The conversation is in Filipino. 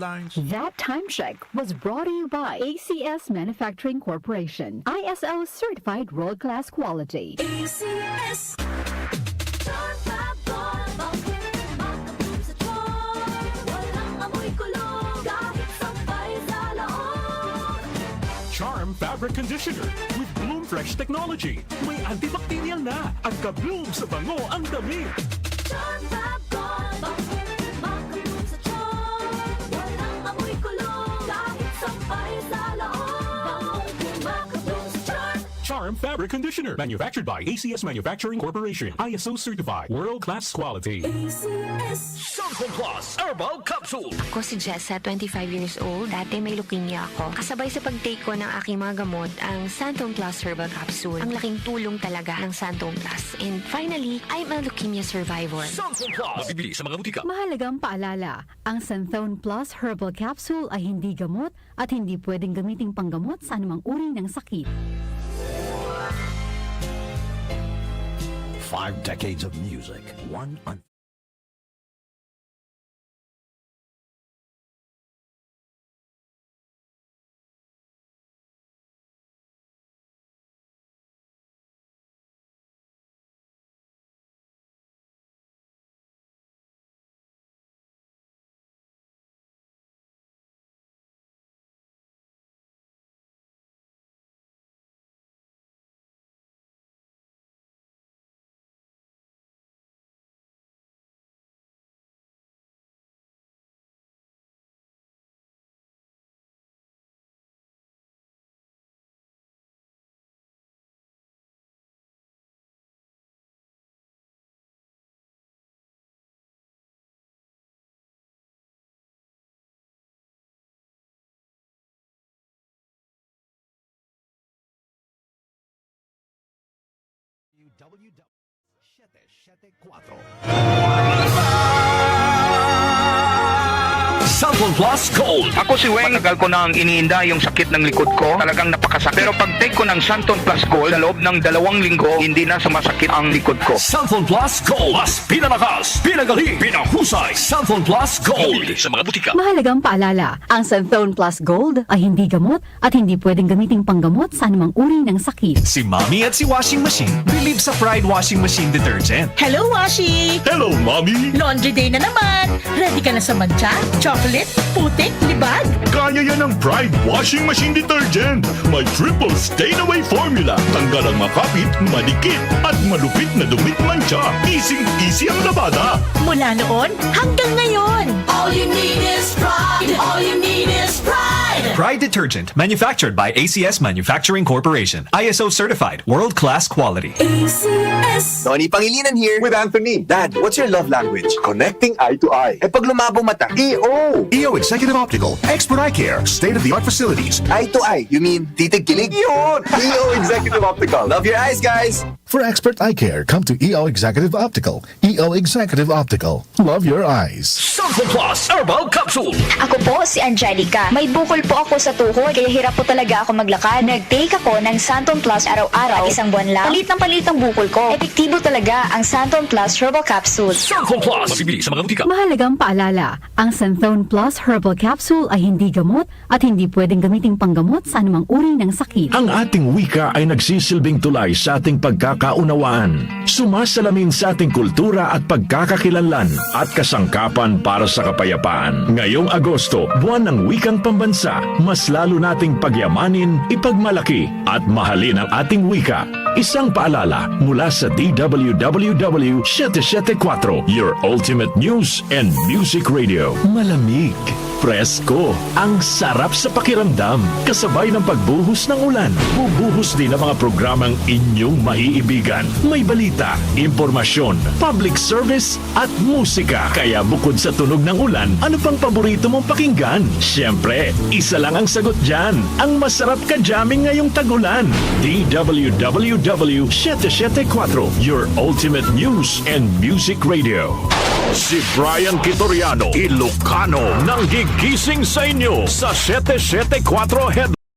That time check was brought to you by ACS Manufacturing Corporation. ISO certified world-class quality. ACS. Charm Fabric Conditioner with Bloom Fresh Technology. May antibacterial na at ka-bloom sa bango ang damit. Charm Fabric, makabloom sa charm. Walang amoy kulong, kahit sampay sa loob. Makabloom sa charm. Charm Fabric Conditioner. Manufactured by ACS Manufacturing Corporation. ISO certified. World-class quality. ACS. Santon Plus Herbal Capsule. Ako si Jessa, 25 years old. Dati may leukemia ako. Kasabay sa pag-take ko ng aking mga gamot, ang Santon Plus Herbal Capsule. Ang laking tulong talaga ng Santon Plus. And finally, I'm a leukemia survivor. Santon Plus. Mabibili sa mga butika. Mahalagang paalala, ang Santhone Plus Herbal Capsule ay hindi gamot at hindi pwedeng gamiting panggamot sa anumang uri ng sakit. 5 decades of music, one Santon Plus Gold. Ako si Weng, matagal ko nang iniinda yung sakit ng likod ko. Talagang napakasakit. Pero pag take ko ng Santon Plus Gold, sa loob ng 2 linggo, hindi na sumasakit ang likod ko. Santon Plus Gold. Mas pinalakas, pinagaling, pinahusay. Santon Plus Gold. Mabibili sa mga butika. Mahalagang paalala, ang Santhone Plus Gold ay hindi gamot at hindi pwedeng gamiting panggamot sa anumang uri ng sakit. Si Mommy at si Washing Machine believe sa Pride Washing Machine Detergent. Hello, Washi! Hello, Mommy! Laundry day na naman! Ready ka na sa mancha, chocolate, putik, libag? Kaya yan ang Pride Washing Machine Detergent. May triple stain-away formula. Tanggal ang makapit, malikit, at malupit na dumit mancha. Easy ang labada. Mula noon hanggang ngayon! All you need is pride. All you need is pride. Pride Detergent, manufactured by ACS Manufacturing Corporation. ISO certified, world-class quality. ACS. Tony Pangilinan here. With Anthony. Dad, what's your love language? Connecting eye to eye. Eh pag lumabo mata, EO. EO Executive Optical, expert eye care, state-of-the-art facilities. Eye to eye, you mean titig-kilig? Yun! EO Executive Optical. Love your eyes, guys. For expert eye care, come to EO Executive Optical. EO Executive Optical. Love your eyes. Santon Plus Herbal Capsule. Ako po si Angelica. May bukol po ako sa tuhod, kaya hirap po talaga ako maglakad. Nag-take ako ng Santon Plus araw-araw. At 1 buwan lang, palit ang bukol ko. Epektibo talaga ang Santon Plus Herbal Capsule. Santon Plus. Mabibili sa mga butika. Mahalagang paalala, ang Santhone Plus Herbal Capsule ay hindi gamot at hindi pwedeng gamiting panggamot sa anumang uri ng sakit. Ang ating wika ay nagsisilbing tulay sa ating pagkakaunawaan. Sumasalamin sa ating kultura at pagkakakilanlan at kasangkapan para sa kapayapaan. Ngayong Agosto, buwan ng wikang pambansa, mas lalo nating pagyamanin, ipagmalaki at mahalin ang ating wika. Isang paalala mula sa DWWW 774, your ultimate news and music radio. Malamig, presko, ang sarap sa pakiramdam. Kasabay ng pagbuhos ng ulan, bubuhos din ang mga programang inyong maiibigan. May balita, impormasyon, public service at musika. Kaya bukod sa tunog ng ulan, ano pang paborito mong pakinggan? Siyempre, isa lang ang sagot dyan. Ang masarap ka jamming ngayong tagulan. DWWW 774, your ultimate news and music radio. Si Brian Kitoriano, Ilocano, nang gigising sa inyo sa 774 Head